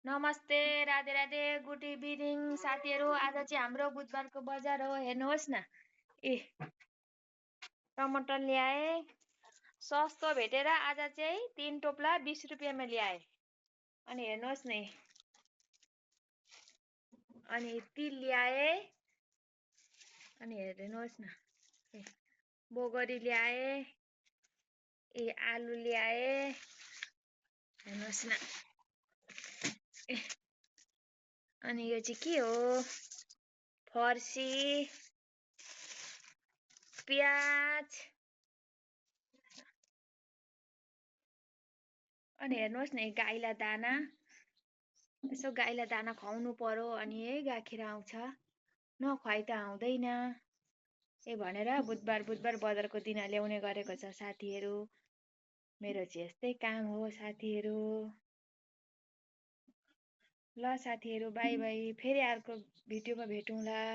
नमस्ते, Radhe Radhe, good evening साथीहरू। आज चाहिँ हाम्रो बुधबारको बजार हो, हेर्नुहोस् न। ए टमाटर ल्याए, सस्तो भेटेर आज चाहिँ 3 टोप्ला 20 रुपियाँमा ल्याए। अनि हेर्नुहोस् न, अनि तिल ल्याए, अनि हेर्नुहोस् न, बोगरी ल्याए, आलु ल्याए, हेर्नुहोस् न। अनि यो चाहिँ के हो? फर्सी, प्याज, अनि हेर्नुहोस् न, गाईलाई दाना। यसो गाईलाई दाना खुवाउनु पर्यो, अनि गाखिर आउँछ, नखुवाइ त आउँदैन। भनेर बुधबार बजारको दिन ल्याउने गरेको छ साथीहरू। मेरो चाहिँ यस्तै काम हो साथीहरू। ल साथीहरू, बाई बाई। फेरि अर्को भिडियोमा भेटौँला।